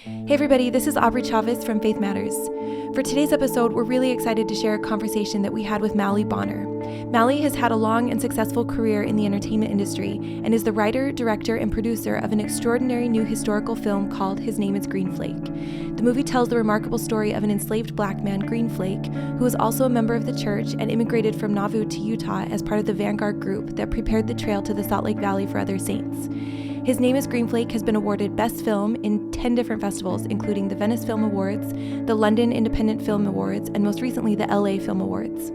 Hey everybody, this is Aubrey Chavez from Faith Matters. For today's episode, we're really excited to share a conversation that we had with Mauli Bonner. Mauli has had a long and successful career in the entertainment industry and is the writer, director, and producer of an extraordinary new historical film called His Name is Green Flake. The movie tells the remarkable story of an enslaved black man, Green Flake, who was also a member of the church and immigrated from Nauvoo to Utah as part of the vanguard group that prepared the trail to the Salt Lake Valley for other saints. His Name is Green Flake has been awarded Best Film in 10 different festivals, including the Venice Film Awards, the London Independent Film Awards, and most recently the LA Film Awards.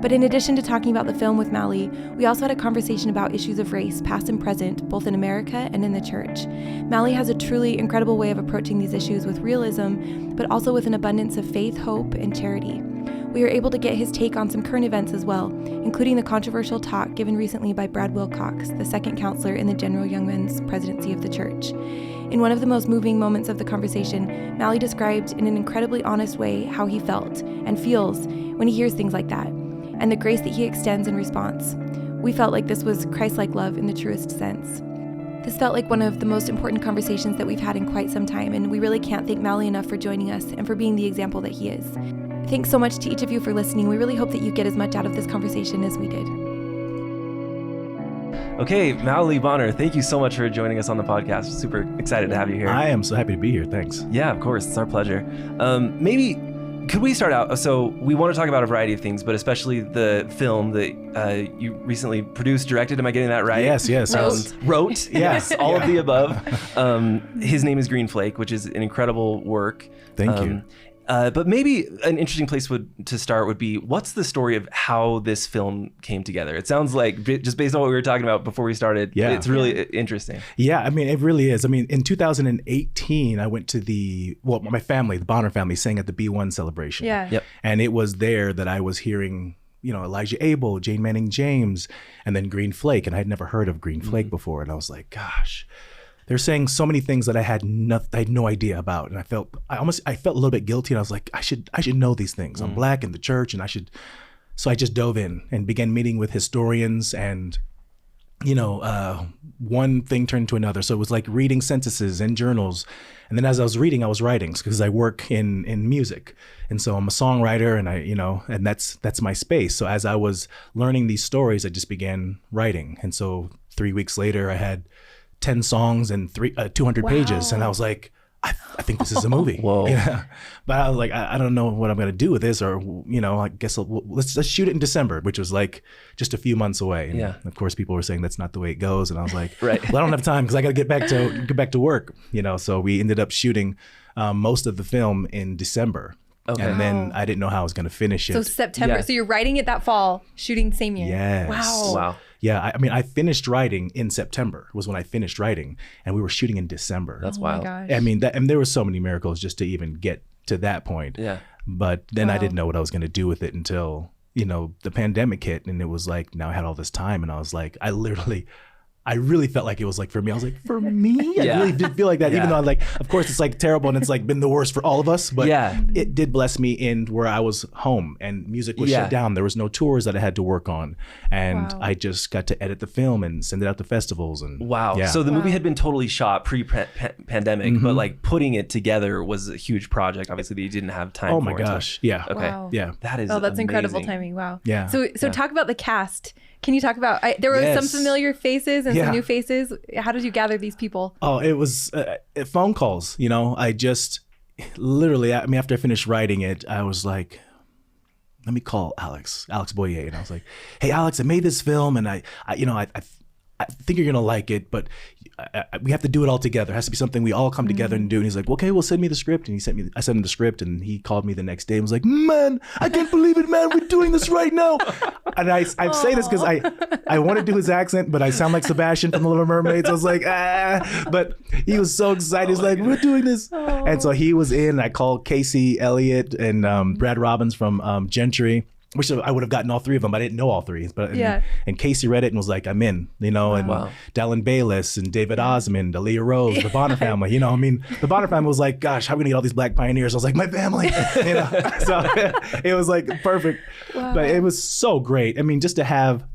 But in addition to talking about the film with Mauli, we also had a conversation about issues of race, past and present, both in America and in the church. Mauli has a truly incredible way of approaching these issues with realism, but also with an abundance of faith, hope, and charity. We were able to get his take on some current events as well, including the controversial talk given recently by Brad Wilcox, the second counselor in the General Young Men's Presidency of the church. In one of the most moving moments of the conversation, Mauli described in an incredibly honest way how he felt and feels when he hears things like that, and the grace that he extends in response. We felt like this was Christ-like love in the truest sense. This felt like one of the most important conversations that we've had in quite some time, and we really can't thank Mauli enough for joining us and for being the example that he is. Thanks so much to each of you for listening. We really hope that you get as much out of this conversation as we did. Okay, Mauli Bonner, thank you so much for joining us on the podcast. Super excited to have you here. I am so happy to be here. Thanks. Yeah, of course. It's our pleasure. Maybe could we start out? So we want to talk about a variety of things, but especially the film that you recently produced, directed. Am I getting that right? Yes. Wrote. Yes, all of the above. His Name is Green Flake, which is an incredible work. Thank you. But maybe an interesting place to start would be, what's the story of how this film came together? It sounds like, just based on what we were talking about before we started, it's really interesting. Yeah, I mean, it really is. I mean, in 2018, I went to my family, the Bonner family, sang at the B1 celebration. Yeah. Yep. And it was there that I was hearing, Elijah Abel, Jane Manning James, and then Green Flake. And I'd never heard of Green Flake before. And I was like, gosh. They're saying so many things that I had no idea about, and I felt a little bit guilty. And I was like, I should know these things. I'm black in the church, and so I just dove in and began meeting with historians, and one thing turned to another. So it was like reading censuses and journals, and then as I was reading, I was writing because I work in music, and so I'm a songwriter, and and that's my space. So as I was learning these stories, I just began writing, and so 3 weeks later, I had 10 songs and 200 pages. And I was like, I think this is a movie. Whoa. Yeah. But I was like, I don't know what I'm going to do with this, or, I guess let's shoot it in December, which was like just a few months away. And of course, people were saying that's not the way it goes. And I was like, right. Well, I don't have time because I got to get back to work, So we ended up shooting most of the film in December. Okay. And then I didn't know how I was going to finish it. So September. Yeah. So you're writing it that fall, shooting same year. Yes. Wow. Yeah. I finished writing in September was when I finished writing, and we were shooting in December. That's wild. My gosh. I mean, and there were so many miracles just to even get to that point. Yeah. But then I didn't know what I was going to do with it until, the pandemic hit, and it was like, now I had all this time, and I was like, I really felt like it was like for me. I was like, for me? I really did feel like that, even though of course it's like terrible and it's like been the worst for all of us, but it did bless me in where I was home and music was shut down. There was no tours that I had to work on. And I just got to edit the film and send it out to festivals. And So the movie had been totally shot pre-pandemic, but like putting it together was a huge project, obviously, that you didn't have time for. Oh my gosh. Yeah. Okay. Wow. Yeah. That is that's amazing. incredible timing. Wow. Yeah. So talk about the cast. Can you talk about, there were some familiar faces and some new faces. How did you gather these people? Oh, it was phone calls. I just literally, after I finished writing it, I was like, let me call Alex Boyer. And I was like, hey, Alex, I made this film, and I think you're going to like it, but we have to do it all together. It has to be something we all come together and do. And he's like, okay, well, send me the script. And I sent him the script, and he called me the next day and was like, man, I can't believe it, man. We're doing this right now. And I say this because I want to do his accent, but I sound like Sebastian from The Little Mermaid. So I was like, but he was so excited. He's like, we're doing this. And so he was in. I called Casey Elliott and Brad Robbins from Gentry. Wish I would have gotten all three of them, but I didn't know all three. But and and read it and was like, I'm in, and Dallin Bayless and David Osmond, Aaliyah Rose, the Bonner family, the Bonner family was like, gosh, how are we gonna get all these black pioneers? I was like, my family, so it was like perfect. Wow. But it was so great. I mean, just to have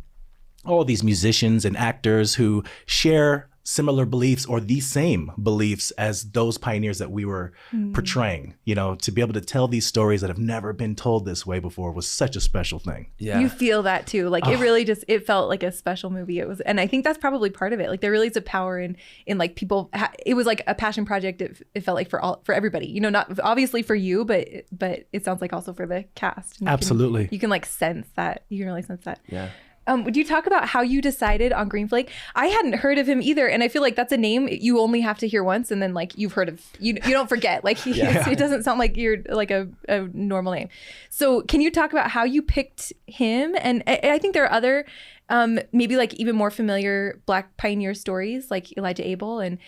all these musicians and actors who share similar beliefs or the same beliefs as those pioneers that we were portraying. You know, to be able to tell these stories that have never been told this way before was such a special thing. Yeah. You feel that too. Like it really just, it felt like a special movie. It was, and I think that's probably part of it. Like there really is a power in like people, it was like a passion project. It felt like for everybody, you know, not obviously for you, but it sounds like also for the cast. And Absolutely. you can like sense that. You can really sense that. Yeah. Would you talk about how you decided on Green Flake? I hadn't heard of him either, and I feel like that's a name you only have to hear once, and then like you've heard of you don't forget. Like it doesn't sound like you're like a normal name. So can you talk about how you picked him? And I think there are other maybe like even more familiar Black pioneer stories like Elijah Abel, and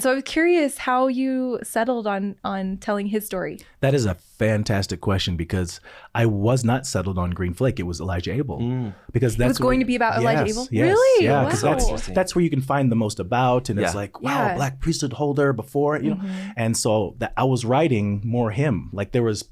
so I was curious how you settled on telling his story. That is a fantastic question, because I was not settled on Green Flake. It was Elijah Abel, because that's it was going to be about Elijah Abel. Yes, really? yeah, Wow. because that's where you can find the most about, and it's like, wow, Black priesthood holder before, you know, and so that I was writing more him. Like there's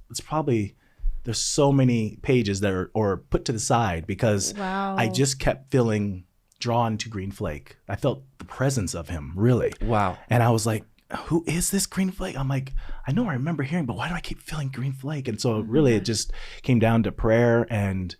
so many pages that are put to the side because I just kept feeling drawn to Green Flake. I felt the presence of him, really. Wow. And I was like, who is this Green Flake? I'm like, I know I remember hearing, but why do I keep feeling Green Flake? And so really it just came down to prayer, and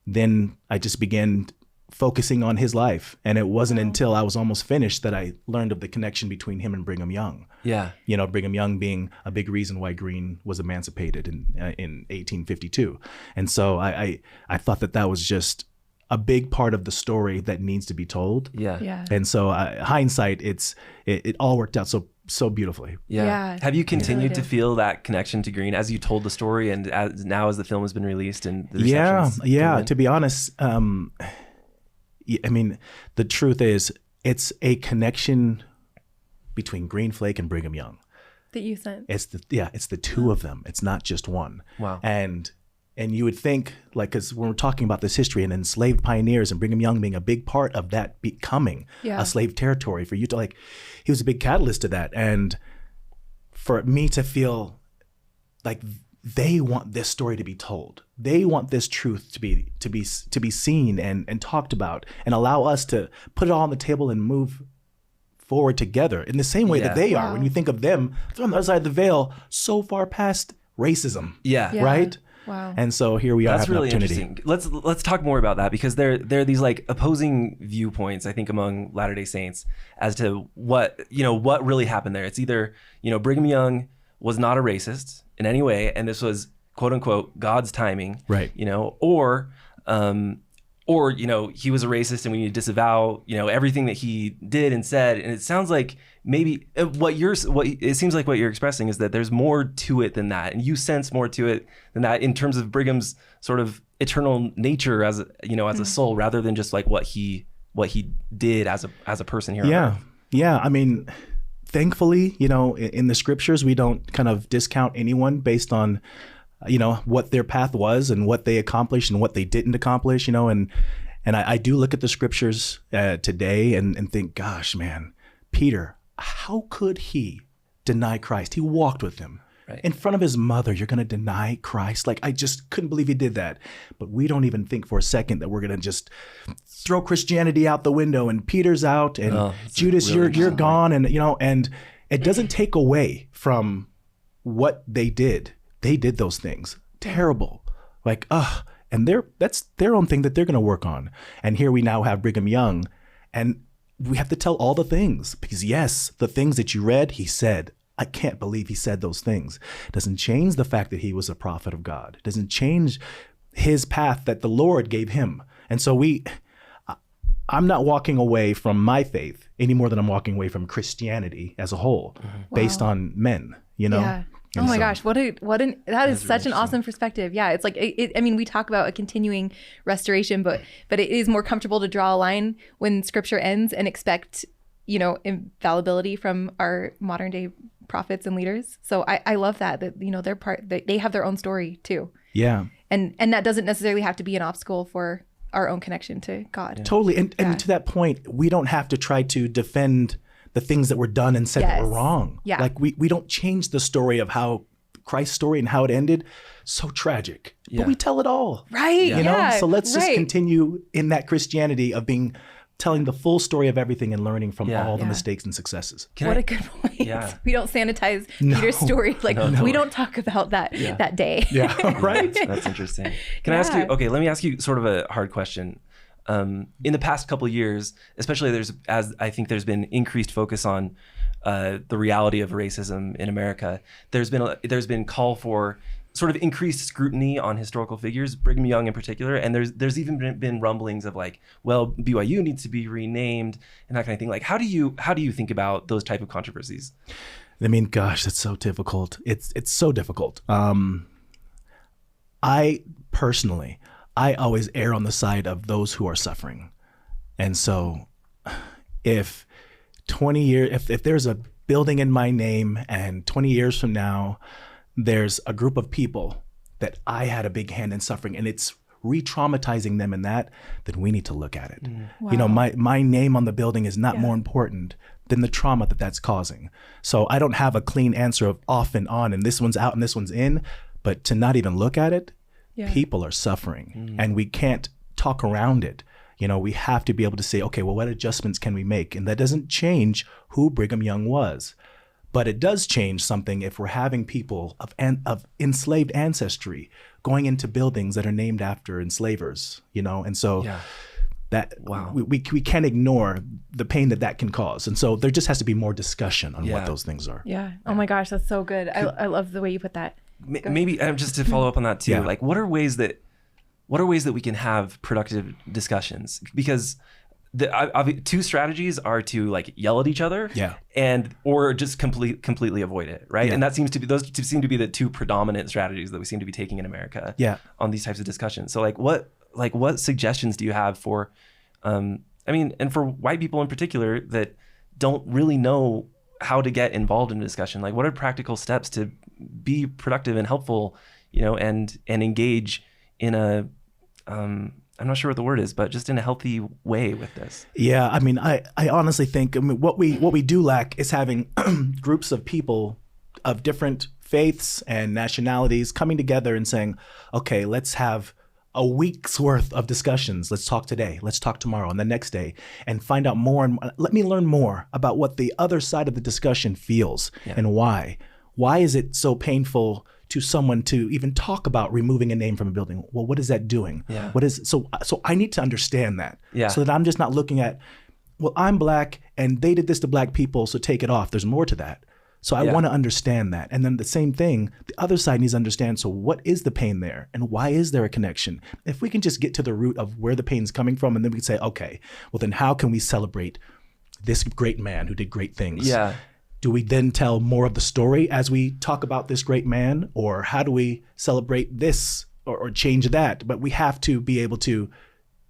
then I just began focusing on his life. And it wasn't until I was almost finished that I learned of the connection between him and Brigham Young. Yeah. You know, Brigham Young being a big reason why Green was emancipated in 1852. And so I thought that was just a big part of the story that needs to be told. Yeah. And so hindsight, it all worked out so beautifully. Yeah. Have you continued to feel that connection to Green as you told the story, and as the film has been released and the reception's Yeah. To be honest, I mean, the truth is, it's a connection between Green Flake and Brigham Young that you sent. It's the two of them. It's not just one. Wow. And you would think, like, because when we're talking about this history and enslaved pioneers and Brigham Young being a big part of that becoming a slave territory, for you to like, he was a big catalyst to that. And for me to feel like they want this story to be told. They want this truth to be seen and talked about, and allow us to put it all on the table and move forward together in the same way that they are. When you think of them, they're on the other side of the veil, so far past racism. Yeah. Right? Wow. And so here we are. That's really an opportunity. interesting. Let's talk more about that, because there are these like opposing viewpoints, I think, among Latter-day Saints as to what really happened there. It's either, Brigham Young was not a racist in any way, and this was quote unquote God's timing, right? Or he was a racist and we need to disavow everything that he did and said. And it sounds like maybe it seems like what you're expressing is that there's more to it than that, and you sense more to it than that in terms of Brigham's sort of eternal nature as a soul, rather than just like what he did as a person here. Yeah. I mean, thankfully, in the scriptures, we don't kind of discount anyone based on, what their path was and what they accomplished and what they didn't accomplish, and I do look at the scriptures today and think, gosh, man, Peter, how could he deny Christ? He walked with him. Right. In front of his mother, you're going to deny Christ? Like, I just couldn't believe he did that. But we don't even think for a second that we're going to just throw Christianity out the window, and Peter's out, and Judas, really you're gone. And, and it doesn't take away from what they did. They did those things. Terrible. Like, and that's their own thing that they're going to work on. And here we now have Brigham Young, and we have to tell all the things, because yes, the things that you read, he said. I can't believe he said those things. It doesn't change the fact that he was a prophet of God. It doesn't change his path that the Lord gave him. And so I'm not walking away from my faith any more than I'm walking away from Christianity as a whole, based on men, Yeah. Oh my gosh, that is such an awesome perspective. Yeah, it's like I mean, we talk about a continuing restoration, but it is more comfortable to draw a line when scripture ends and expect, infallibility from our modern day prophets and leaders. So I love that they have their own story too. Yeah. And that doesn't necessarily have to be an obstacle for our own connection to God. Totally. And to that point, we don't have to try to defend the things that were done and said that were wrong. Yeah. Like we don't change the story of how Christ's story and how it ended. So tragic. Yeah. But we tell it all. Right. So let's just continue in that Christianity of being telling the full story of everything and learning from all the mistakes and successes. What a good point. Yeah. We don't sanitize Peter's story. Like we don't talk about that that day. Yeah, right. That's interesting. Can I ask you, let me ask you sort of a hard question. In the past couple of years, especially I think there's been increased focus on the reality of racism in America. There's been call for sort of increased scrutiny on historical figures, Brigham Young in particular, and there's even been rumblings of like, well, BYU needs to be renamed and that kind of thing. Like, how do you think about those type of controversies? I mean, gosh, it's so difficult. It's so difficult. I personally, always err on the side of those who are suffering, and so if 20 years, if there's a building in my name, and 20 years from now, there's a group of people that I had a big hand in suffering and it's re-traumatizing them in that, then we need to look at it. Wow. You know, my name on the building is not more important than the trauma that's causing. So I don't have a clean answer of off and on and this one's out and this one's in, but to not even look at it, people are suffering and we can't talk around it. You know, we have to be able to say, okay, well, what adjustments can we make? And that doesn't change who Brigham Young was. But it does change something if we're having people of enslaved ancestry going into buildings that are named after enslavers, you know? And so we can't ignore the pain that can cause. And so there just has to be more discussion on what those things are. Yeah. Oh my gosh, that's so good. I love the way you put that. Maybe just to follow up on that too, like what are ways that we can have productive discussions? Because two strategies are to like yell at each other, or just completely avoid it, right? And that seems to be the two predominant strategies that we seem to be taking in America, on these types of discussions. So what suggestions do you have for, and for white people in particular that don't really know how to get involved in a discussion? Like, what are practical steps to be productive and helpful, you know, and engage in a I'm not sure what the word is, but just in a healthy way with this. Yeah, I mean, I honestly think what we do lack is having groups of people of different faiths and nationalities coming together and saying, okay, let's have a week's worth of discussions. Let's talk today, let's talk tomorrow, and the next day, and find out more. And let me learn more about what the other side of the discussion feels and why. Why is it so painful to someone to even talk about removing a name from a building? Well, what is that doing? What is so I need to understand that so that I'm just not looking at, well, I'm black and they did this to black people, so take it off. There's more to that. So I want to understand that. And then the same thing, the other side needs to understand, so what is the pain there and why is there a connection? If we can just get to the root of where the pain's coming from, and then we can say, okay, well then how can we celebrate this great man who did great things? Do we then tell more of the story as we talk about this great man, or how do we celebrate this or change that? But we have to be able to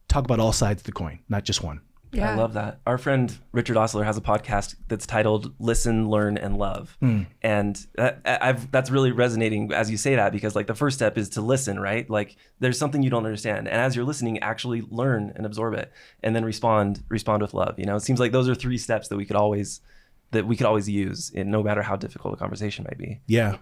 talk about all sides of the coin, not just one. I love that. Our friend Richard Osler has a podcast that's titled Listen, Learn, and Love. And that's really resonating as you say that, because like the first step is to listen, right? Like there's something you don't understand. And as you're listening, actually learn and absorb it, and then respond with love. You know, it seems like those are three steps that we could always use, in no matter how difficult a conversation might be.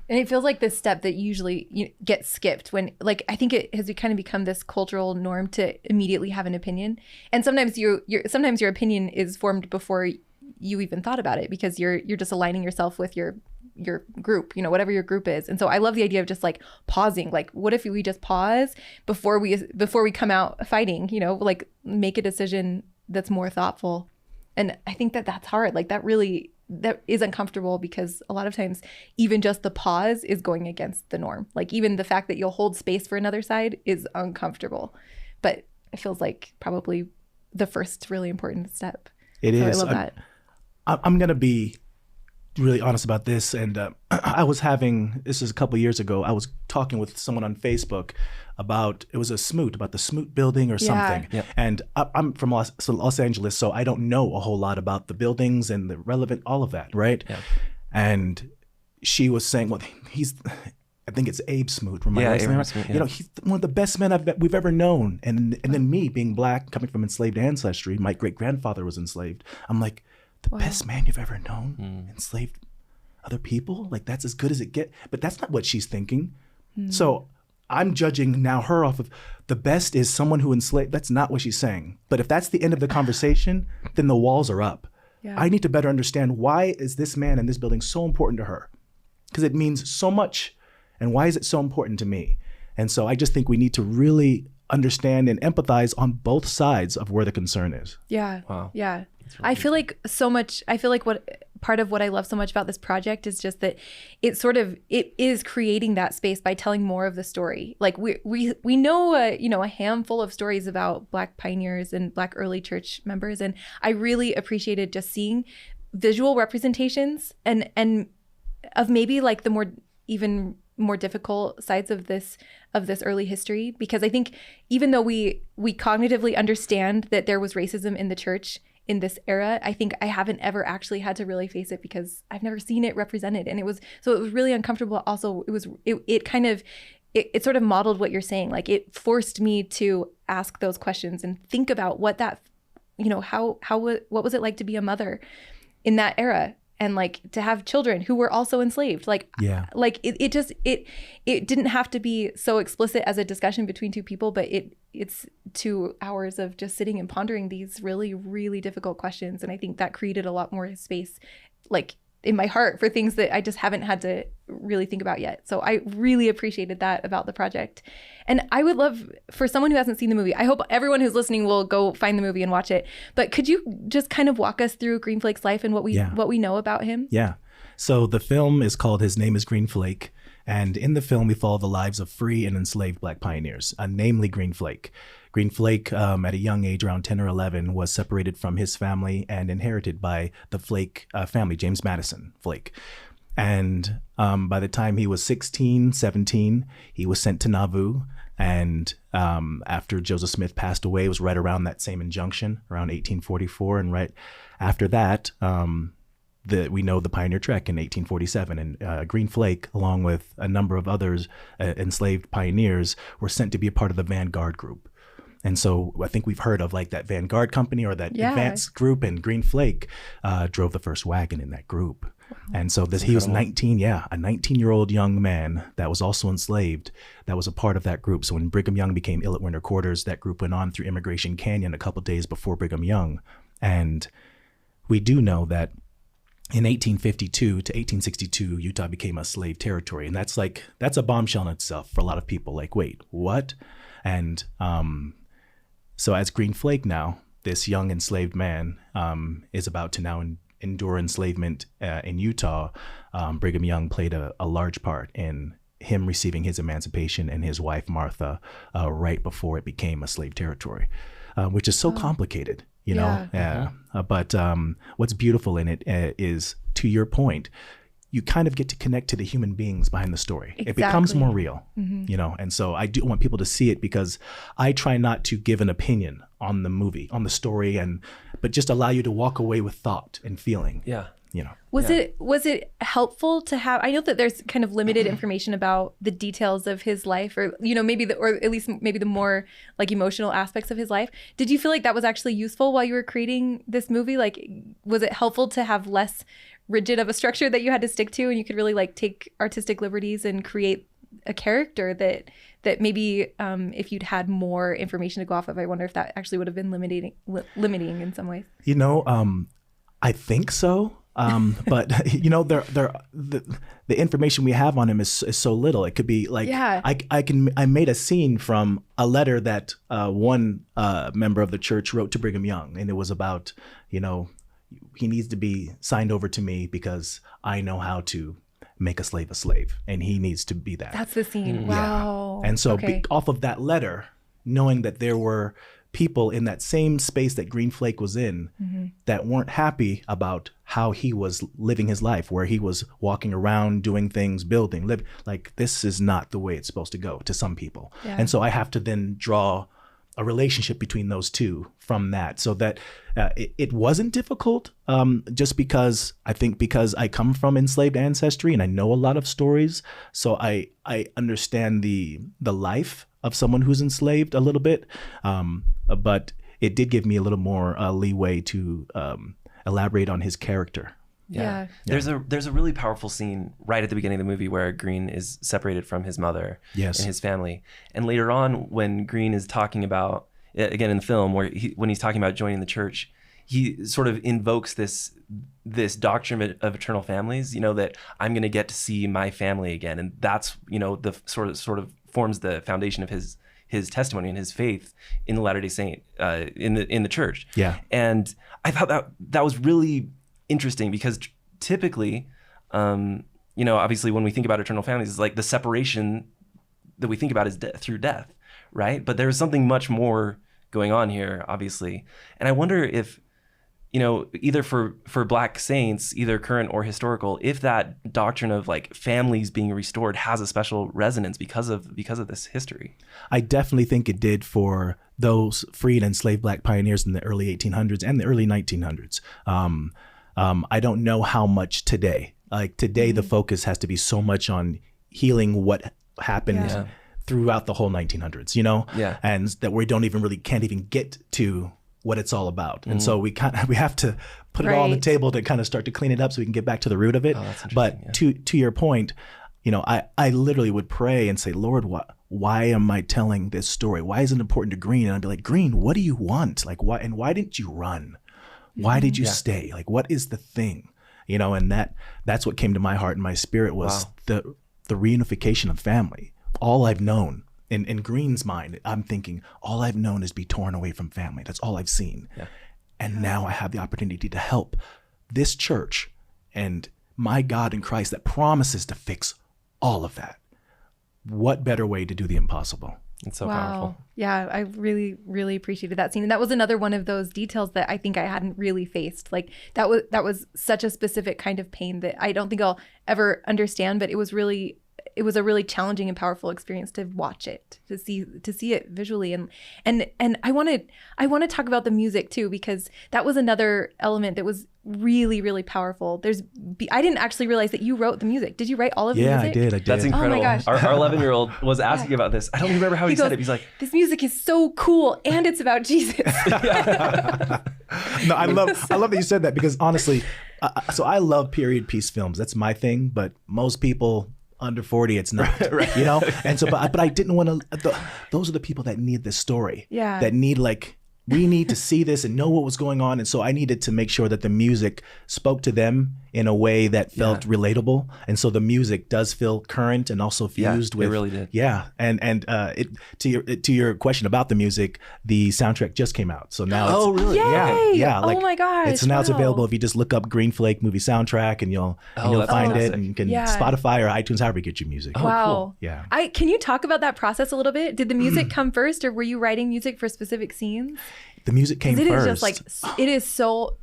And it feels like this step that usually gets skipped when, like, I think it has kind of become this cultural norm to immediately have an opinion. And sometimes sometimes your opinion is formed before you even thought about it, because you're just aligning yourself with your group, you know, whatever your group is. And so I love the idea of just like pausing. Like, what if we just pause before we come out fighting, you know, like make a decision that's more thoughtful. And I think that's hard. Like that is uncomfortable, because a lot of times even just the pause is going against the norm. Like even the fact that you'll hold space for another side is uncomfortable, but it feels like probably the first really important step. It is. I love that. I'm going to be really honest about this. And this was a couple of years ago, I was talking with someone on Facebook about the Smoot building or something. And I'm from Los Angeles, so I don't know a whole lot about the buildings and the relevant, all of that, right? And she was saying, well, I think it's Abe Smoot. Smoot, You know, he's one of the best men we've ever known. And then me being black, coming from enslaved ancestry, my great-grandfather was enslaved. I'm like, the best man you've ever known, enslaved other people? Like, that's as good as it gets. But that's not what she's thinking. So I'm judging now her off of the best is someone who enslaved. That's not what she's saying. But if that's the end of the conversation, then the walls are up. Yeah. I need to better understand, why is this man in this building so important to her? Because it means so much. And why is it so important to me? And so I just think we need to really understand and empathize on both sides of where the concern is. Yeah. Wow. Yeah. I feel like what part of what I love so much about this project is just that it is creating that space by telling more of the story. Like we know a handful of stories about Black pioneers and Black early church members, and I really appreciated just seeing visual representations and of maybe like the even more difficult sides of this early history, because I think even though we cognitively understand that there was racism in the church in this era, I think I haven't ever actually had to really face it because I've never seen it represented. And it was really uncomfortable. Also, it sort of modeled what you're saying. Like, it forced me to ask those questions and think about what that, what was it like to be a mother in that era? And like to have children who were also enslaved. Like, yeah. Like it didn't have to be so explicit as a discussion between two people, but it's 2 hours of just sitting and pondering these really, really difficult questions. And I think that created a lot more space, like in my heart, for things that I just haven't had to really think about yet. So I really appreciated that about the project. And I would love, for someone who hasn't seen the movie, I hope everyone who's listening will go find the movie and watch it. But could you just kind of walk us through Green Flake's life and what we know about him? Yeah. So the film is called His Name is Green Flake. And in the film, we follow the lives of free and enslaved Black pioneers, namely Green Flake. Green Flake, at a young age, around 10 or 11, was separated from his family and inherited by the Flake family, James Madison Flake. And by the time he was 16, 17, he was sent to Nauvoo. And after Joseph Smith passed away, it was right around that same injunction, around 1844. And right after that, we know the Pioneer Trek in 1847, and Green Flake, along with a number of others enslaved pioneers, were sent to be a part of the Vanguard group. And so I think we've heard of like that Vanguard company or that advanced group, and Green Flake drove the first wagon in that group. Wow. And so he was 19, a 19-year-old young man that was also enslaved that was a part of that group. So when Brigham Young became ill at winter quarters, that group went on through Immigration Canyon a couple of days before Brigham Young. And we do know that in 1852 to 1862, Utah became a slave territory. And that's a bombshell in itself for a lot of people. Like, wait, what? And so as Green Flake now, this young enslaved man is about to now endure enslavement in Utah. Brigham Young played a large part in him receiving his emancipation and his wife, Martha, right before it became a slave territory, which is so complicated. But what's beautiful in it is, to your point, you kind of get to connect to the human beings behind the story. Exactly. It becomes more real, and so I do want people to see it, because I try not to give an opinion on the movie, on the story, but just allow you to walk away with thought and feeling. Yeah. Was it helpful to have, I know that there's kind of limited information about the details of his life, or or at least maybe the more like emotional aspects of his life. Did you feel like that was actually useful while you were creating this movie? Like, was it helpful to have less rigid of a structure that you had to stick to, and you could really like take artistic liberties and create a character that maybe if you'd had more information to go off of, I wonder if that actually would have been limiting in some ways? I think so. But the information we have on him is so little. It could be like, I made a scene from a letter that one member of the church wrote to Brigham Young, and it was about, he needs to be signed over to me because I know how to make a slave, and he needs to be that. That's the scene. Wow. And so off of that letter, knowing that there were people in that same space that Green Flake was in that weren't happy about how he was living his life, where he was walking around, doing things, building, living, like, this is not the way it's supposed to go to some people. Yeah. And so I have to then draw a relationship between those two from that, so that it wasn't difficult, just because I come from enslaved ancestry and I know a lot of stories, so I understand the life of someone who's enslaved a little bit, but it did give me a little more leeway to elaborate on his character. Yeah. There's a really powerful scene right at the beginning of the movie where Green is separated from his mother and his family. And later on, when Green is talking about, again in the film, when he's talking about joining the church, he sort of invokes this doctrine of eternal families, that I'm going to get to see my family again. And that's, the sort of forms the foundation of his testimony and his faith in the Latter-day Saint, in the church. Yeah. And I thought that was really interesting because typically, obviously when we think about eternal families, it's like the separation that we think about is through death, right? But there's something much more going on here, obviously. And I wonder if, either for Black saints, either current or historical, if that doctrine of like families being restored has a special resonance because of this history. I definitely think it did for those freed and enslaved Black pioneers in the early 1800s and the early 1900s. I don't know how much today. Like today, the focus has to be so much on healing what happened throughout the whole 1900s, and that we can't even get to what it's all about. And so we have to put it all on the table to kind of start to clean it up so we can get back to the root of it. But to your point, I literally would pray and say, Lord, why am I telling this story? Why is it important to Green? And I'd be like, Green, what do you want? Like, why didn't you run? Why did you stay? Like, what is the thing? And that's what came to my heart and my spirit was the reunification of family. All I've known in Green's mind, I'm thinking, all I've known is be torn away from family. That's all I've seen. Yeah. And now I have the opportunity to help this church and my God in Christ that promises to fix all of that. What better way to do the impossible? It's so powerful. Yeah, I really, really appreciated that scene. And that was another one of those details that I think I hadn't really faced. Like that was such a specific kind of pain that I don't think I'll ever understand, but it was a really challenging and powerful experience to watch it, to see it visually. And I want to talk about the music too, because that was another element that was really, really powerful. I didn't actually realize that you wrote the music. Did you write all of the music? Yeah, I did. That's incredible. Oh my gosh. Our 11-year-old was asking about this. I don't remember how he said it. He's like, this music is so cool and it's about Jesus. No, I love that you said that because honestly, so I love period piece films. That's my thing, but most people under 40, it's not, right. And so, but I didn't want to, those are the people that need this story. Yeah. That need we need to see this and know what was going on. And so I needed to make sure that the music spoke to them in a way that felt relatable. And so the music does feel current and also fused with. It really did. Yeah. And to your question about the music, the soundtrack just came out. So now Oh, really? Yay! Yeah. Oh my gosh. It's available if you just look up Green Flake movie soundtrack and you'll find it, and you can Spotify or iTunes, however you get your music. Oh, wow. Cool. Yeah. Can you talk about that process a little bit? Did the music come first, or were you writing music for specific scenes? The music came first. It is just like, it is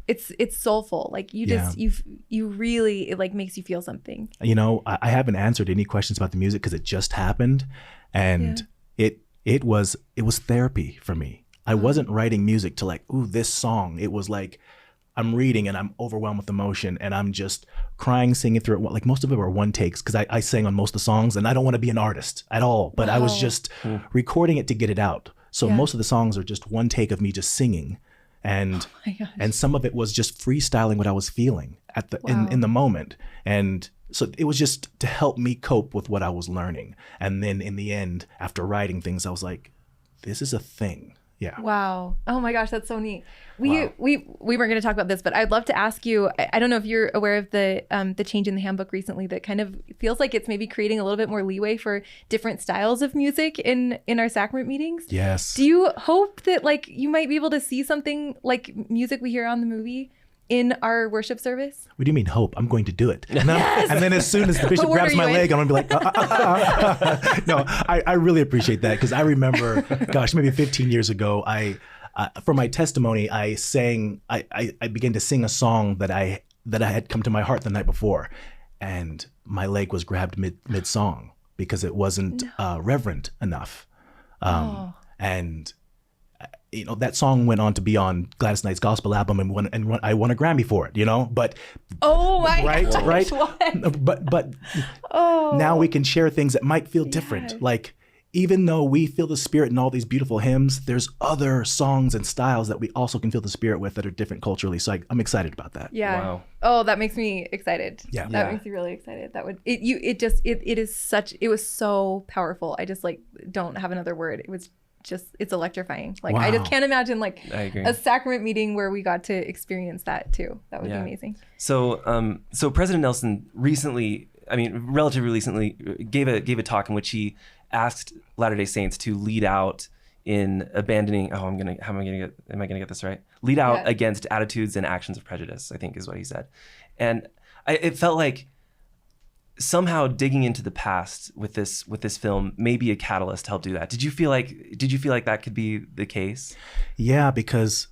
it's soulful. Like you just, you really, it like makes you feel something. I haven't answered any questions about the music because it just happened. And it was therapy for me. I wasn't writing music to like, ooh, this song. It was like, I'm reading and I'm overwhelmed with emotion and I'm just crying, singing through it. Like most of it were one takes because I sang on most of the songs and I don't want to be an artist at all, but I was just recording it to get it out. So most of the songs are just one take of me just singing, and some of it was just freestyling what I was feeling at the in the moment. And so it was just to help me cope with what I was learning. And then in the end, after writing things, I was like, this is a thing. Yeah. Wow. Oh my gosh, that's so neat. We weren't going to talk about this, but I'd love to ask you. I don't know if you're aware of the change in the handbook recently that kind of feels like it's maybe creating a little bit more leeway for different styles of music in our sacrament meetings. Yes. Do you hope that like you might be able to see something like music we hear on the movie in our worship service? What do you mean hope? I'm going to do it. And then as soon as the bishop grabs my leg, I'm going to be like, No, I really appreciate that because I remember, gosh, maybe 15 years ago, for my testimony, I began to sing a song that I had come to my heart the night before, and my leg was grabbed mid song because it wasn't reverent enough. And that song went on to be on Gladys Knight's gospel album and I won a Grammy for it, but right. But now we can share things that might feel different. Like even though we feel the Spirit in all these beautiful hymns, there's other songs and styles that we also can feel the Spirit with that are different culturally. So I'm excited about that. Yeah. Wow. Oh, that makes me excited. Yeah. That makes me really excited. It was so powerful. I just don't have another word. It's electrifying. I just can't imagine I agree. a sacrament meeting where we got to experience that too. That would be amazing. So President Nelson relatively recently gave a talk in which he asked Latter-day Saints to lead out in abandoning, am I gonna get this right? Lead out against attitudes and actions of prejudice, I think is what he said. And it felt like somehow digging into the past with this film may be a catalyst to help do that. Did you feel like that could be the case? Yeah, because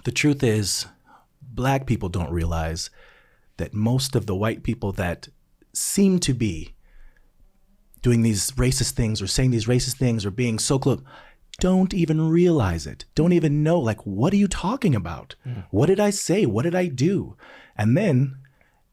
the truth is, Black people don't realize that most of the white people that seem to be doing these racist things or saying these racist things or being so close don't even realize it, don't even know, what are you talking about? What did I say? What did I do? And then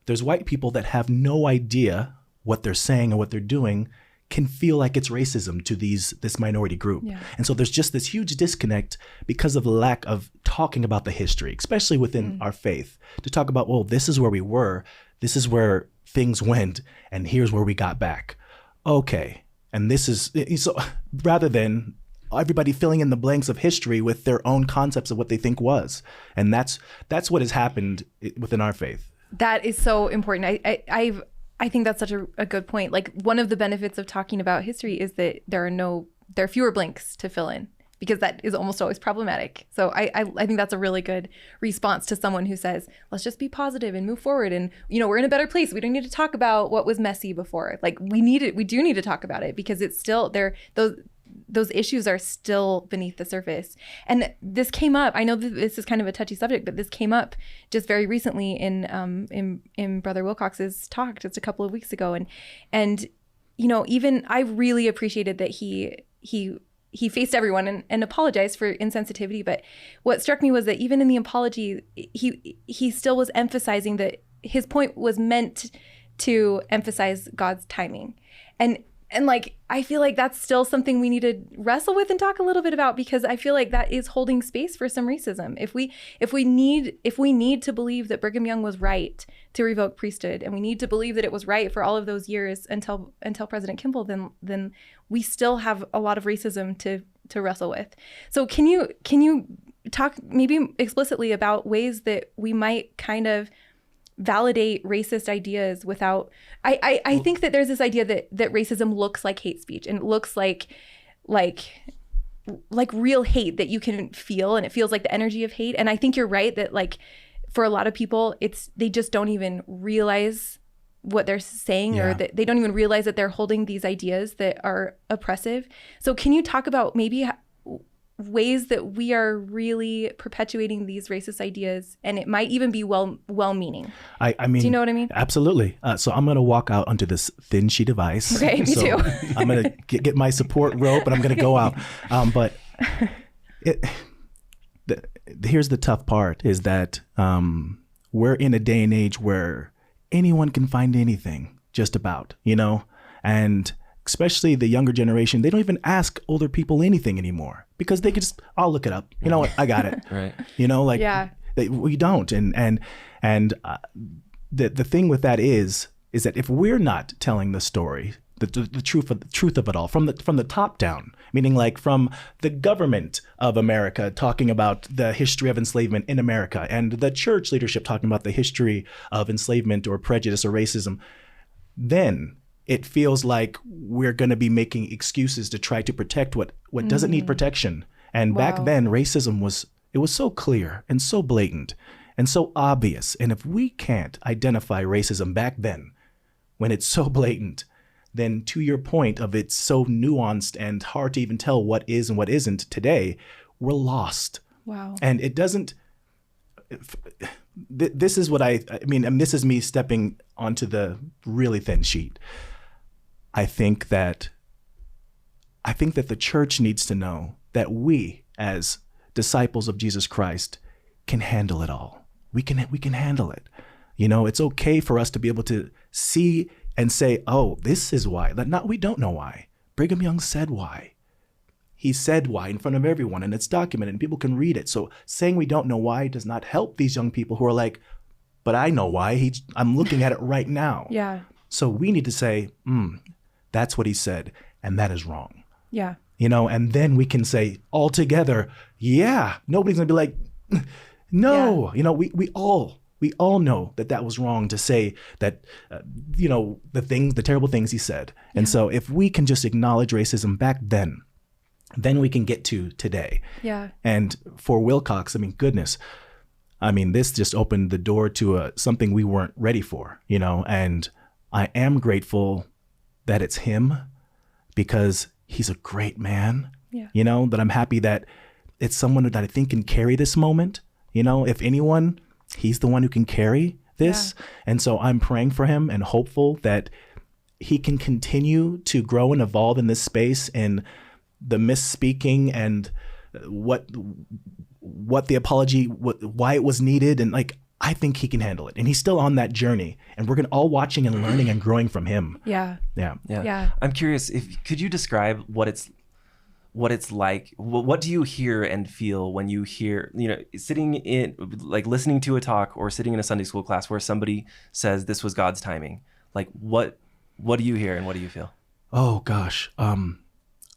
there's white people that have no idea what they're saying or what they're doing can feel like it's racism to this minority group. Yeah. And so there's just this huge disconnect because of the lack of talking about the history, especially within our faith, to talk about, well, this is where we were, this is where things went, and here's where we got back. Okay. And this is, so rather than everybody filling in the blanks of history with their own concepts of what they think was. And that's what has happened within our faith. That is so important. I think that's such a good point. One of the benefits of talking about history is that there are fewer blanks to fill in, because that is almost always problematic. So I think that's a really good response to someone who says, let's just be positive and move forward. And, we're in a better place. We don't need to talk about what was messy before. We do need to talk about it, because it's still there. Those issues are still beneath the surface. And this came up, I know that this is kind of a touchy subject, but this came up just very recently in Brother Wilcox's talk just a couple of weeks ago. And even I really appreciated that he faced everyone and apologized for insensitivity. But what struck me was that even in the apology, he still was emphasizing that his point was meant to emphasize God's timing. And I feel like that's still something we need to wrestle with and talk a little bit about, because I feel like that is holding space for some racism. If we need to believe that Brigham Young was right to revoke priesthood, and we need to believe that it was right for all of those years until President Kimball, then we still have a lot of racism to wrestle with. So can you talk maybe explicitly about ways that we might kind of validate racist ideas without, I think that there's this idea that racism looks like hate speech, and it looks like real hate that you can feel, and it feels like the energy of hate. And I think you're right that for a lot of people, they just don't even realize what they're saying, or that they don't even realize that they're holding these ideas that are oppressive. So can you talk about maybe ways that we are really perpetuating these racist ideas, and it might even be well-meaning? I mean, do you know what I mean? Absolutely. So I'm going to walk out onto this thin sheet of ice. Okay, me too. I'm going to get my support rope, and I'm going to go out. But here's the tough part, is that we're in a day and age where anyone can find anything, just about, and especially the younger generation, they don't even ask older people anything anymore, because they could just, I'll look it up. You know what? I got it. Right. We don't. And the thing with that is that if we're not telling the story, the truth of it all from the top down, meaning from the government of America talking about the history of enslavement in America, and the church leadership talking about the history of enslavement or prejudice or racism, then it feels like we're going to be making excuses to try to protect what doesn't need protection. And back then, racism was so clear and so blatant and so obvious. And if we can't identify racism back then, when it's so blatant, then to your point of it's so nuanced and hard to even tell what is and what isn't today, we're lost. Wow. And it doesn't, this is what I mean, and this is me stepping onto the really thin sheet. I think that the church needs to know that we, as disciples of Jesus Christ, can handle it all. We can handle it. It's okay for us to be able to see and say, oh, this is why. We don't know why, Brigham Young said why. He said why in front of everyone, and it's documented and people can read it. So saying we don't know why does not help these young people who are like, but I know why. I'm looking at it right now. Yeah. So we need to say, that's what he said, and that is wrong. Yeah. And then we can say all together, yeah, nobody's gonna be like, no. Yeah. We all know that was wrong to say that, the terrible things he said. And so if we can just acknowledge racism back then we can get to today. Yeah. And for Wilcox, goodness, this just opened the door to something we weren't ready for, and I am grateful that it's him because he's a great man, that I'm happy that it's someone that I think can carry this moment. If anyone, he's the one who can carry this. Yeah. And so I'm praying for him and hopeful that he can continue to grow and evolve in this space and the misspeaking and what the apology, why it was needed. And I think he can handle it. And he's still on that journey. And we're all watching and learning and growing from him. Yeah. Yeah. I'm curious, could you describe what it's like? What do you hear and feel when you hear, sitting in, listening to a talk or sitting in a Sunday school class where somebody says this was God's timing? What do you hear and what do you feel? Oh gosh.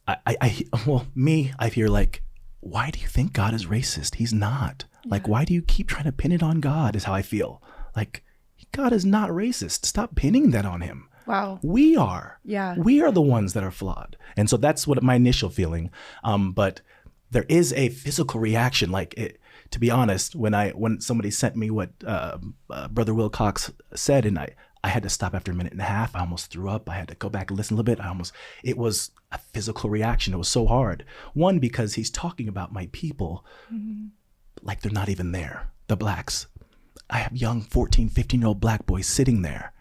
I hear why do you think God is racist? He's not. Why do you keep trying to pin it on God is how I feel. God is not racist. Stop pinning that on him. Wow. We are. Yeah. We are the ones that are flawed. And so that's what my initial feeling. But there is a physical reaction. To be honest, when somebody sent me what Brother Wilcox said, and I had to stop after a minute and a half. I almost threw up. I had to go back and listen a little bit. It was a physical reaction. It was so hard. One, because he's talking about my people like they're not even there, the blacks. I have young 14, 15-year-old black boys sitting there,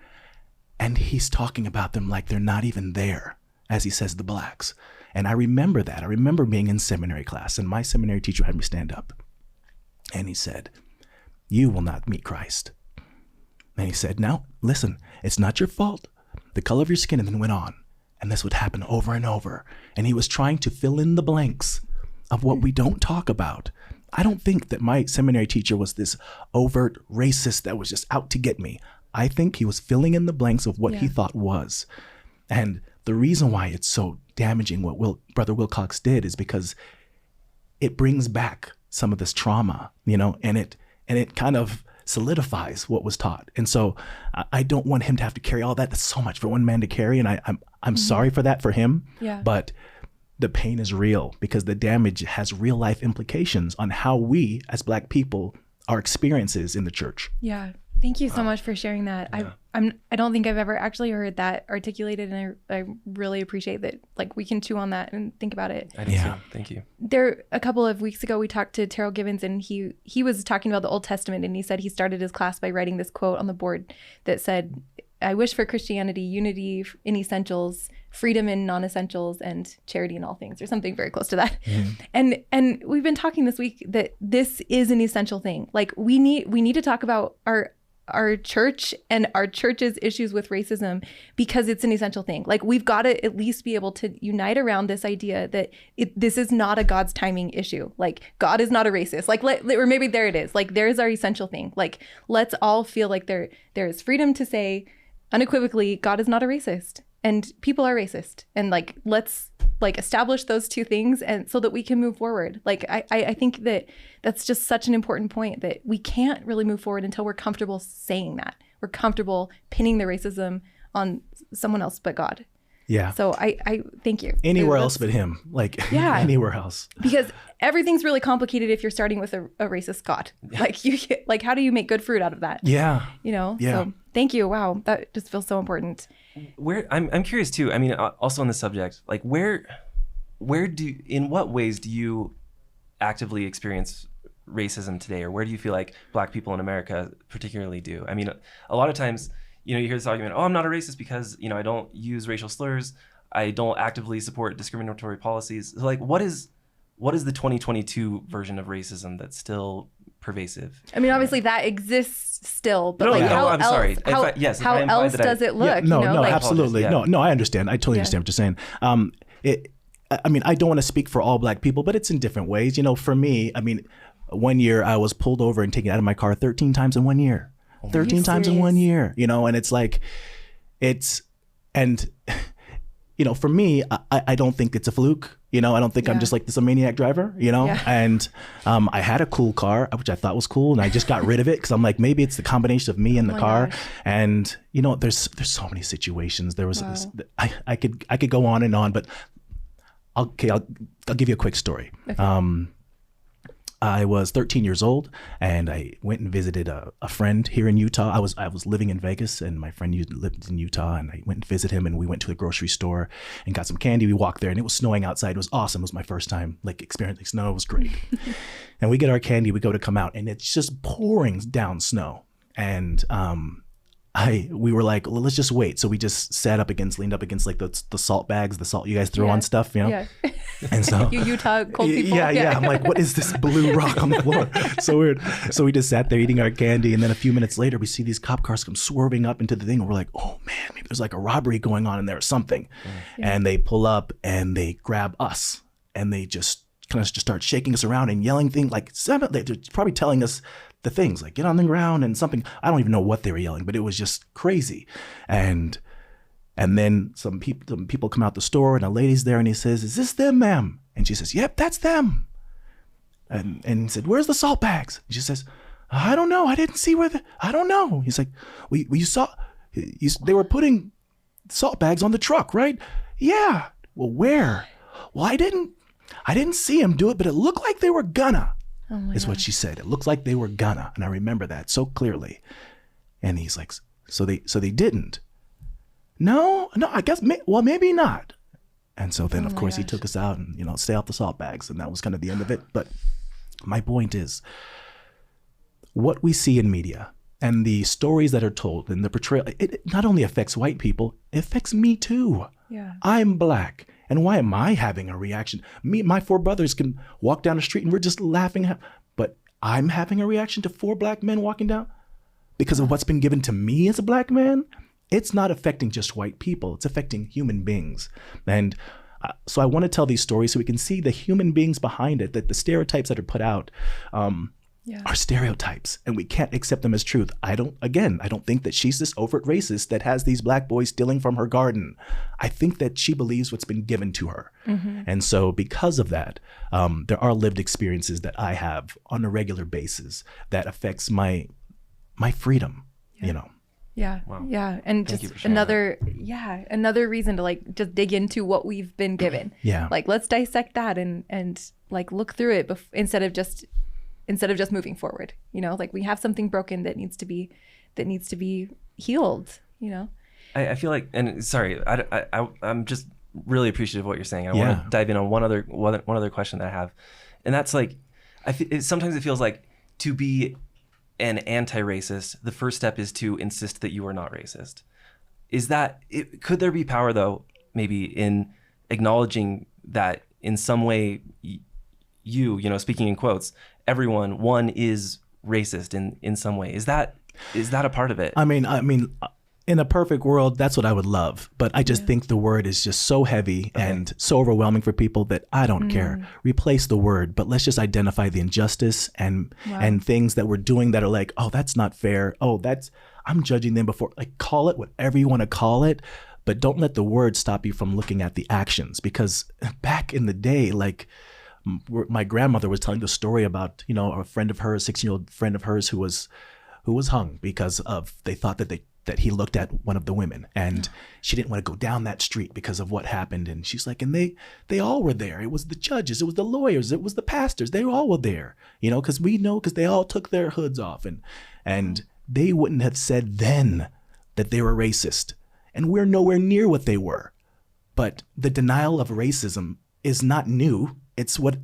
and he's talking about them like they're not even there, as he says the blacks. And I remember that. I remember being in seminary class, and my seminary teacher had me stand up. And he said, "You will not meet Christ." And he said, "Now, listen, it's not your fault. The color of your skin," and then went on. And this would happen over and over. And he was trying to fill in the blanks of what we don't talk about. I don't think that my seminary teacher was this overt racist that was just out to get me. I think he was filling in the blanks of what he thought was. And the reason why it's so damaging what Brother Wilcox did is because it brings back some of this trauma, and it kind of solidifies what was taught. And so I don't want him to have to carry all that. That's so much for one man to carry. And I'm sorry for that for him. Yeah. But the pain is real because the damage has real life implications on how we as Black people, our experiences in the church. Yeah. Thank you so much for sharing that. Yeah. I don't think I've ever actually heard that articulated, and I really appreciate that. We can chew on that and think about it. I do too. Thank you. There, a couple of weeks ago, we talked to Terrell Gibbons, and he was talking about the Old Testament, and he said he started his class by writing this quote on the board that said, "I wish for Christianity unity in essentials, freedom in non-essentials, and charity in all things," or something very close to that. Mm-hmm. And we've been talking this week that this is an essential thing. We need to talk about our church and our church's issues with racism because it's an essential thing. We've got to at least be able to unite around this idea that this is not a God's timing issue. God is not a racist. Or maybe there it is. There's our essential thing. Let's all feel like there is freedom to say unequivocally, God is not a racist and people are racist. And let's establish those two things and so that we can move forward. I think that's just such an important point that we can't really move forward until we're comfortable saying that. We're comfortable pinning the racism on someone else but God. Yeah. So I thank you. Anywhere else but him. Anywhere else. Because everything's really complicated if you're starting with a racist God. How do you make good fruit out of that? Yeah. Yeah. So thank you. Wow. That just feels so important. I'm curious too. Also on the subject, in what ways do you actively experience racism today, or where do you feel like Black people in America particularly do? A lot of times, you hear this argument, "Oh, I'm not a racist because, I don't use racial slurs. I don't actively support discriminatory policies." So, what is the 2022 version of racism that's still pervasive? Obviously that exists still, but I'm sorry. How else does it look? No, absolutely. No, I understand. I totally understand what you're saying. I don't want to speak for all Black people, but it's in different ways. You know, for me, I mean, one year I was pulled over and taken out of my car 13 times in 1 year. 13 times in 1 year, you know, and it's like, and, you know, for me, I don't think it's a fluke. You know, I don't think I'm just like this a maniac driver, you know, and I had a cool car, which I thought was cool. And I just got rid of it because I'm like, maybe it's the combination of me and the car. Gosh. And, you know, there's so many situations. There was, I could go on and on, but I'll give you a quick story. Okay. I was 13 years old and I went and visited a friend here in Utah. I was living in Vegas and my friend lived in Utah, and I went and visited him, and we went to the grocery store and got some candy. We walked there and it was snowing outside. It was awesome. It was my first time like experiencing snow. It was great. And we get our candy, we go to come out, and it's just pouring down snow. And we were like, well, let's just wait. So we just leaned up against like the salt bags, the salt you guys throw on stuff, you know? Yeah. And so you Utah cold people. Yeah. I'm like, what is this blue rock on the floor? So weird. So we just sat there eating our candy, and then a few minutes later, we see these cop cars come swerving up into the thing, and we're like, oh man, maybe there's like a robbery going on in there or something. Yeah. And they pull up and they grab us, and they just kind of just start shaking us around and yelling things like they're probably telling us the things like get on the ground and something. I don't even know what they were yelling, but it was just crazy. And then some people come out the store, and a lady's there, and he says, "Is this them, ma'am?" And she says, "Yep, that's them." And he said, "Where's the salt bags?" And she says, "I don't know. I didn't see I don't know." He's like, "Well, you saw, they were putting salt bags on the truck, right?" "Yeah." "Well, where?" "Well, I didn't see him do it, but it looked like they were gonna." Is what she said. It looks like they were gonna, and I remember that so clearly. And he's like, so they didn't. No, I guess, maybe not. And so then, of course, he took us out and, you know, stay off the salt bags, and that was kind of the end of it. But my point is, what we see in media and the stories that are told and the portrayal, it not only affects white people, it affects me too. Yeah. I'm Black. And why am I having a reaction? My 4 brothers can walk down the street and we're just laughing, but I'm having a reaction to 4 Black men walking down because of what's been given to me as a Black man. It's not affecting just white people. It's affecting human beings. And so I want to tell these stories so we can see the human beings behind it, that the stereotypes that are put out are stereotypes, and we can't accept them as truth. I don't think that she's this overt racist that has these Black boys stealing from her garden. I think that she believes what's been given to her. Mm-hmm. And so because of that, there are lived experiences that I have on a regular basis that affects my freedom, you know. Yeah. Wow. Yeah. And just another reason to like just dig into what we've been given. Yeah. Like, let's dissect that and like look through it instead of just moving forward. You know, like we have something broken that needs to be healed, you know? I feel like, and sorry, I'm just really appreciative of what you're saying. I want to dive in on one other question that I have. And that's like, sometimes it feels like to be an anti-racist, the first step is to insist that you are not racist. Could there be power though, maybe in acknowledging that in some way you know, speaking in quotes, one is racist in some way? Is that a part of it? I mean, in a perfect world, that's what I would love. But I just think the word is just so heavy and so overwhelming for people that I don't care. Replace the word, but let's just identify the injustice and things that we're doing that are like, oh, that's not fair. Oh, I'm judging them before. Like, call it whatever you want to call it, but don't let the word stop you from looking at the actions. Because back in the day, like, my grandmother was telling the story about, you know, a friend of hers, 16-year-old friend of hers who was hung because they thought that he looked at one of the women, and she didn't want to go down that street because of what happened. And she's like, and they all were there. It was the judges, it was the lawyers, it was the pastors. They all were there, you know, because they all took their hoods off, and they wouldn't have said then that they were racist. And we're nowhere near what they were. But the denial of racism is not new. It's what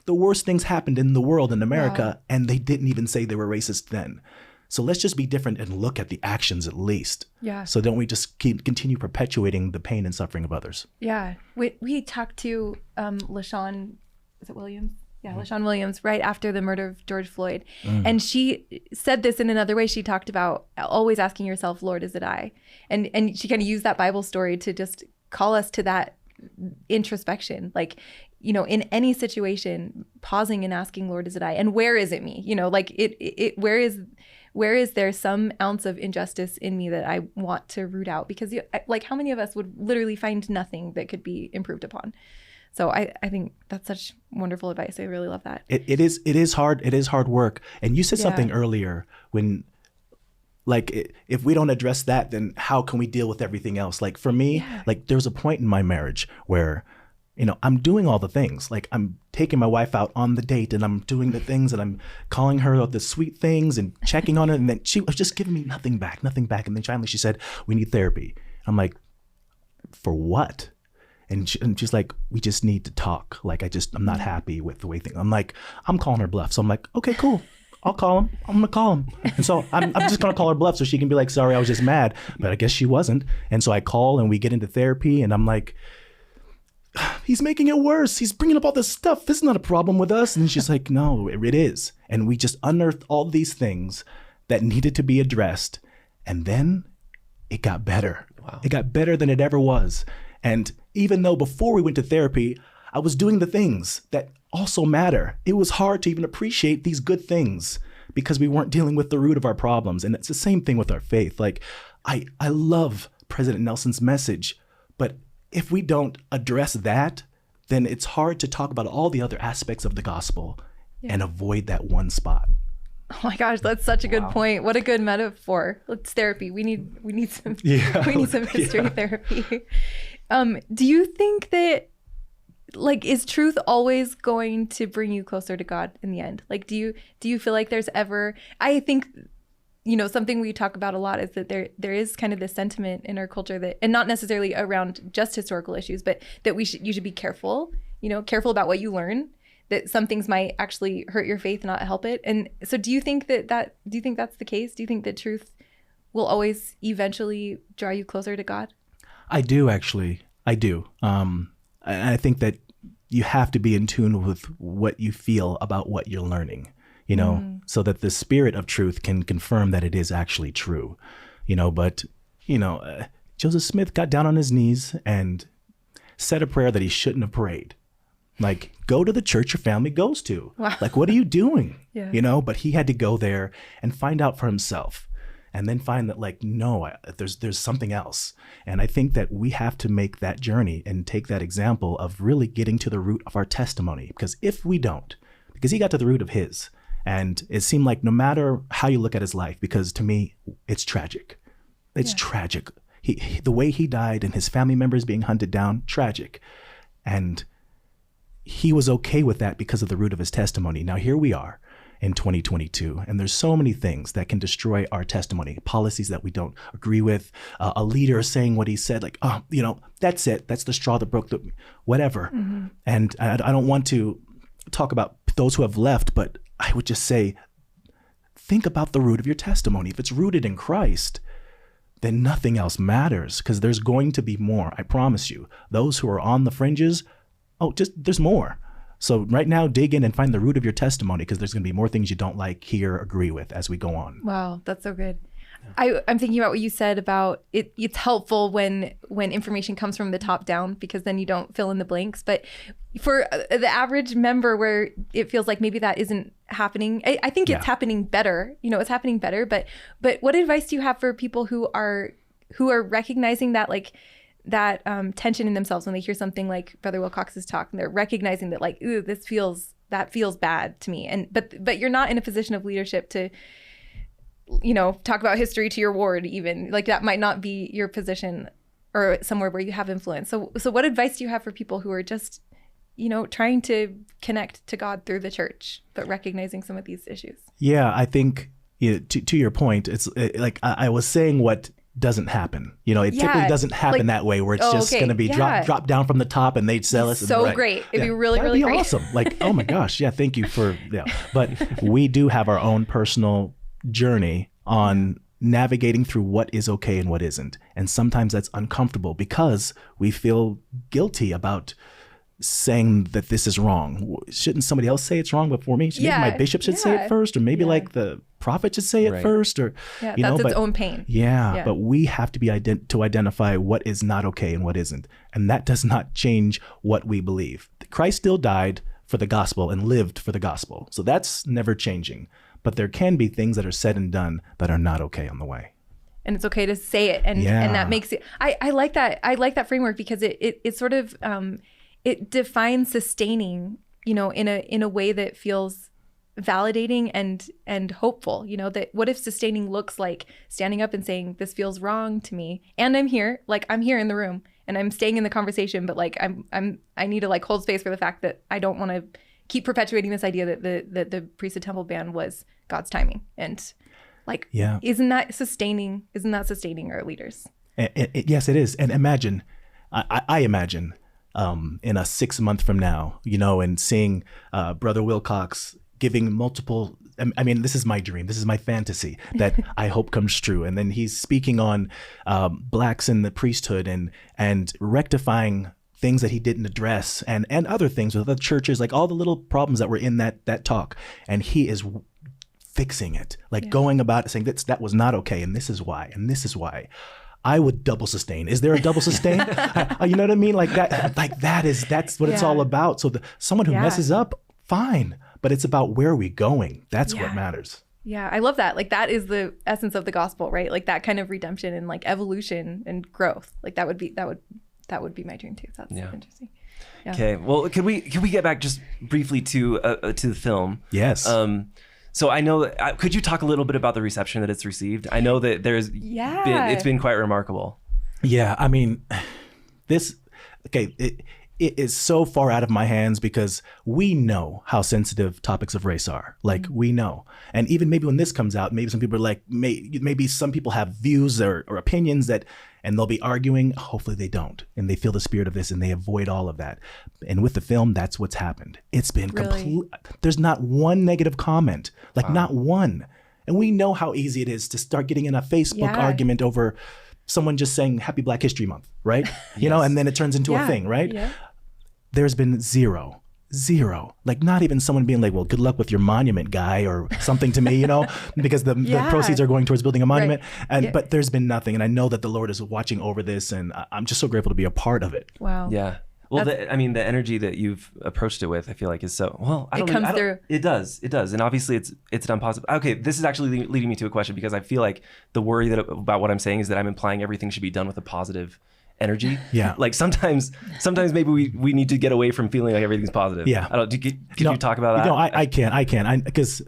the worst things happened in the world in America, and they didn't even say they were racist then. So let's just be different and look at the actions at least. Yeah. So don't we just continue perpetuating the pain and suffering of others? Yeah. We talked to LaShawn, is it Williams? Yeah, LaShawn Williams, right after the murder of George Floyd. And she said this in another way. She talked about always asking yourself, Lord, is it I? And she kind of used that Bible story to just call us to that introspection, like, in any situation, pausing and asking, Lord, is it I? And where is it me? Like where is there some ounce of injustice in me that I want to root out? Because like, how many of us would literally find nothing that could be improved upon? So I think that's such wonderful advice. I really love that. It is hard. It is hard work. And you said something earlier when, like, if we don't address that, then how can we deal with everything else? Like for me, like there was a point in my marriage where, I'm doing all the things. Like I'm taking my wife out on the date and I'm doing the things and I'm calling her the sweet things and checking on her. And then she was just giving me nothing back. And then finally she said, we need therapy. I'm like, for what? And she's like, we just need to talk. Like, I'm not happy with the way things. I'm like, I'm calling her bluff. So I'm like, okay, cool. I'll call him. I'm going to call him. And so I'm just going to call her bluff so she can be like, sorry, I was just mad. But I guess she wasn't. And so I call and we get into therapy and I'm like, he's making it worse. He's bringing up all this stuff. This is not a problem with us. And she's like, no, it is. And we just unearthed all these things that needed to be addressed. And then it got better. Wow. It got better than it ever was. And even though before we went to therapy, I was doing the things that also matter, it was hard to even appreciate these good things because we weren't dealing with the root of our problems. And it's the same thing with our faith. Like, I love President Nelson's message, but if we don't address that, then it's hard to talk about all the other aspects of the gospel and avoid that one spot. Oh my gosh, that's such a good point. What a good metaphor. It's therapy. We need some history therapy. Do you think that, like, is truth always going to bring you closer to God in the end? Like, do you feel like there's ever, I think, something we talk about a lot is that there is kind of this sentiment in our culture that, and not necessarily around just historical issues, but that you should be careful, careful about what you learn, that some things might actually hurt your faith, not help it. And so do you think do you think that's the case? Do you think that truth will always eventually draw you closer to God? I do, actually. I do. I think that you have to be in tune with what you feel about what you're learning, so that the spirit of truth can confirm that it is actually true, but Joseph Smith got down on his knees and said a prayer that he shouldn't have prayed. Like, go to the church your family goes to. Wow. Like, what are you doing? But he had to go there and find out for himself. And then find that, like, no, there's something else. And I think that we have to make that journey and take that example of really getting to the root of our testimony. Because if we don't, because he got to the root of his, and it seemed like no matter how you look at his life, because to me, it's tragic. It's tragic. The way he died and his family members being hunted down, tragic. And he was okay with that because of the root of his testimony. Now, here we are in 2022. And there's so many things that can destroy our testimony, policies that we don't agree with, a leader saying what he said, like, that's it. That's the straw that broke the, whatever. Mm-hmm. And I don't want to talk about those who have left, but I would just say, think about the root of your testimony. If it's rooted in Christ, then nothing else matters because there's going to be more. I promise you, those who are on the fringes, there's more. So right now, dig in and find the root of your testimony because there's going to be more things you don't like, hear, agree with as we go on. Wow, that's so good. I'm thinking about what you said about it. It's helpful when information comes from the top down because then you don't fill in the blanks. But for the average member where it feels like maybe that isn't happening, I think it's happening better. It's happening better. But what advice do you have for people who are recognizing that, like, that tension in themselves when they hear something like Brother Wilcox's talk, and they're recognizing that, like, ooh, that feels bad to me. And but you're not in a position of leadership to, talk about history to your ward, even. Like, that might not be your position or somewhere where you have influence. So what advice do you have for people who are just, trying to connect to God through the church, but recognizing some of these issues? Yeah, I think to your point, it's like I was saying what doesn't happen. It typically doesn't happen that way where it's just going to be dropped down from the top and they'd sell us. So great. It'd be really, That'd really be great. Awesome. Like, oh my gosh. Yeah. Thank you for, But we do have our own personal journey on navigating through what is okay and what isn't. And sometimes that's uncomfortable because we feel guilty about saying that this is wrong. Shouldn't somebody else say it's wrong before me? Maybe my bishop should say it first, or maybe like the prophet should say it first, or that's its own pain. But we have to be to identify what is not okay and what isn't, and that does not change what we believe. Christ still died for the gospel and lived for the gospel, so that's never changing. But there can be things that are said and done that are not okay on the way. And it's okay to say it, and that makes it. I like that. I like that framework because it sort of it defines sustaining, in a way that feels validating and hopeful. That what if sustaining looks like standing up and saying, this feels wrong to me, and I'm here in the room and I'm staying in the conversation, but like I need to like hold space for the fact that I don't want to keep perpetuating this idea that the priesthood temple ban was God's timing, and like isn't that sustaining our leaders? Yes, it is. And imagine, I imagine in a 6 month from now, and seeing Brother Wilcox giving multiple, I mean, this is my dream. This is my fantasy that I hope comes true. And then he's speaking on blacks in the priesthood and rectifying things that he didn't address and other things with other churches, like all the little problems that were in that talk. And he is fixing it, like going about it, saying that was not okay. And this is why, and this is why. I would double sustain. Is there a double sustain? You know what I mean? That's what it's all about. So someone who messes up, fine. But it's about where are we going? That's what matters. Yeah, I love that. Like that is the essence of the gospel, right? Like that kind of redemption and like evolution and growth. Like that would be my dream too. That's interesting. Yeah. Okay. Well, could we get back just briefly to the film? Yes. So I know that, could you talk a little bit about the reception that it's received? I know that it's been quite remarkable. Yeah, I mean, it is so far out of my hands because we know how sensitive topics of race are. Like we know. And even maybe when this comes out, maybe some people are like, maybe some people have views or opinions and they'll be arguing. Hopefully they don't. And they feel the spirit of this and they avoid all of that. And with the film, that's what's happened. It's been complete. There's not one negative comment, not one. And we know how easy it is to start getting in a Facebook argument over someone just saying Happy Black History Month, right? And then it turns into a thing, right? Yeah. There's been zero, like not even someone being like, well, good luck with your monument, guy, or something to me, because the proceeds are going towards building a monument. Right. But there's been nothing. And I know that the Lord is watching over this, and I'm just so grateful to be a part of it. Wow. Yeah. Well, the energy that you've approached it with, I feel like is so, well, it comes through. It does. And obviously it's done positive. Okay. This is actually leading me to a question, because I feel like the worry about what I'm saying is that I'm implying everything should be done with a positive energy. Yeah. Like sometimes maybe we need to get away from feeling like everything's positive. Yeah. I don't. Can you talk about that? No, I can because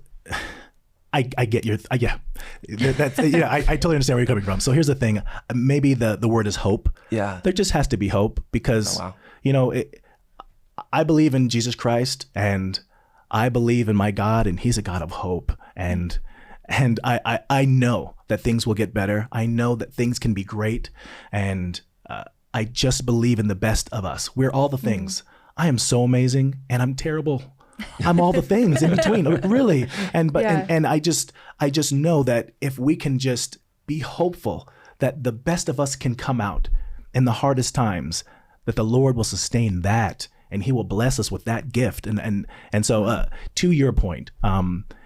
I get your That's I totally understand where you're coming from. So here's the thing. Maybe the word is hope. Yeah. There just has to be hope because I believe in Jesus Christ and I believe in my God, and He's a God of hope, and I know that things will get better. I know that things can be great, and I just believe in the best of us. We're all the things. I am so amazing, and I'm terrible. I'm all the things in between, really. And I just know that if we can just be hopeful that the best of us can come out in the hardest times, that the Lord will sustain that, and He will bless us with that gift. And so to your point,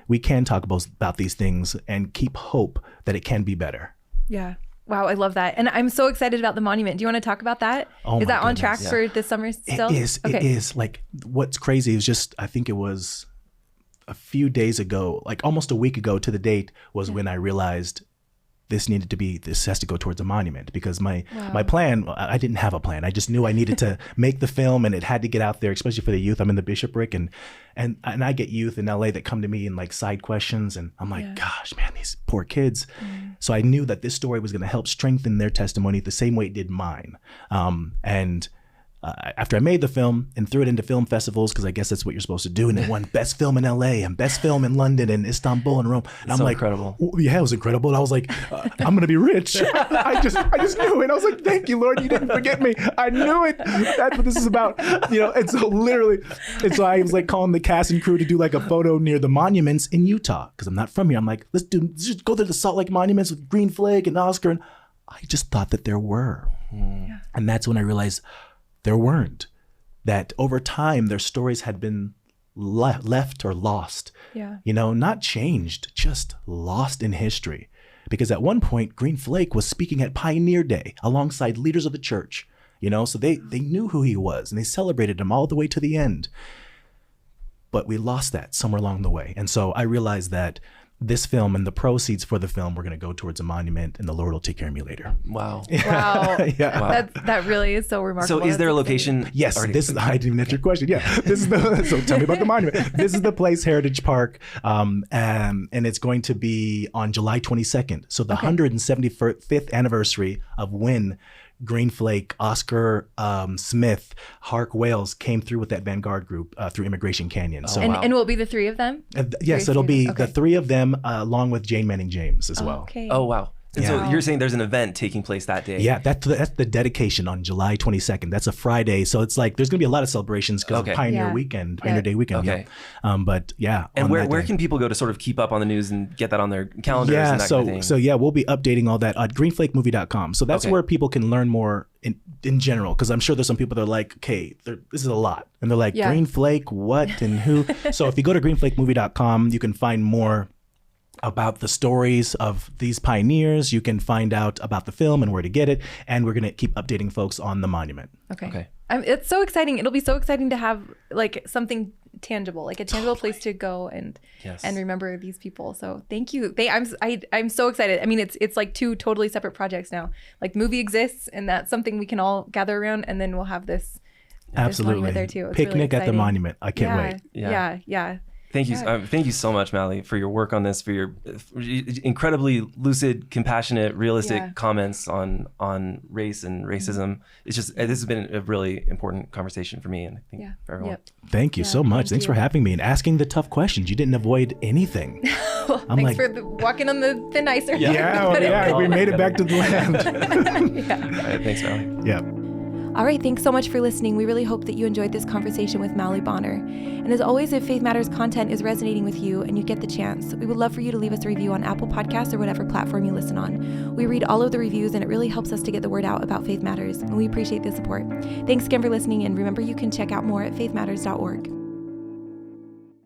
we can talk about these things and keep hope that it can be better. Yeah. Wow, I love that. And I'm so excited about the monument. Do you want to talk about that? Oh, is that on track for this summer still? It is. Okay. It is. Like, what's crazy is just, I think it was a few days ago, like almost a week ago to the date, was when I realized this has to go towards a monument, because my plan, I didn't have a plan. I just knew I needed to make the film, and it had to get out there, especially for the youth. I'm in the bishopric, and I get youth in LA that come to me and like side questions, and I'm like, gosh, man, these poor kids. So I knew that this story was going to help strengthen their testimony the same way it did mine. After I made the film and threw it into film festivals, because I guess that's what you're supposed to do, and it won best film in LA and best film in London and Istanbul and Rome. And I'm like, incredible. Yeah, it was incredible. And I was like, I'm going to be rich. I just knew it. I was like, thank you, Lord. You didn't forget me. I knew it. That's what this is about. And so I was like calling the cast and crew to do like a photo near the monuments in Utah, because I'm not from here. I'm like, let's just go to the Salt Lake monuments with Green Flake and Oscar. And I just thought that there were. And that's when I realized there weren't. that over time their stories had been left or lost. Yeah. Not changed, just lost in history. Because at one point, Green Flake was speaking at Pioneer Day alongside leaders of the church, so they knew who he was and they celebrated him all the way to the end. But we lost that somewhere along the way. And so I realized that this film and the proceeds for the film were going to go towards a monument, and the Lord will take care of me later. Wow. Wow. Yeah. Wow. That really is so remarkable. So is there a location? Yes, already? this is. I didn't even answer your question. Yeah, this is so tell me about the monument. This is the Place Heritage Park, and it's going to be on July 22nd. So the 175th anniversary of when Green Flake, Oscar Smith, Hark Wales came through with that Vanguard group through Immigration Canyon. So, and will it be the three of them? Yes, it'll be the three of them along with Jane Manning James as well. Okay. Oh, wow. And so you're saying there's an event taking place that day? Yeah, that's the dedication on July 22nd. That's a Friday. So it's like there's going to be a lot of celebrations because of Pioneer Weekend, Pioneer Day weekend. Okay. Yeah. But yeah. And where can people go to sort of keep up on the news and get that on their calendars and that kind of thing? So we'll be updating all that at greenflakemovie.com. So that's where people can learn more in general, because I'm sure there's some people that are like, okay, this is a lot. And they're like, Green Flake, what and who? So if you go to greenflakemovie.com, you can find more about the stories of these pioneers. You can find out about the film and where to get it. And we're going to keep updating folks on the monument. Okay. It's so exciting. It'll be so exciting to have like something tangible, like a tangible place to go and remember these people. So thank you. I'm so excited. I mean, it's like two totally separate projects now. Like the movie exists, and that's something we can all gather around, and then we'll have this monument there too. It's Picnic really at the monument. I can't wait. Yeah. Thank you. Thank you so much, Mauli, for your work on this, for your incredibly lucid, compassionate, realistic comments on race and racism. It's just, this has been a really important conversation for me, and I think for everyone. Thank you so much. Thanks for having me and asking the tough questions. You didn't avoid anything. Thanks for walking on the thin ice. We made it back to the land. All right, thanks, Mauli. Yeah. All right, thanks so much for listening. We really hope that you enjoyed this conversation with Mauli Bonner. And as always, if Faith Matters content is resonating with you and you get the chance, we would love for you to leave us a review on Apple Podcasts or whatever platform you listen on. We read all of the reviews, and it really helps us to get the word out about Faith Matters, and we appreciate the support. Thanks again for listening, and remember, you can check out more at faithmatters.org.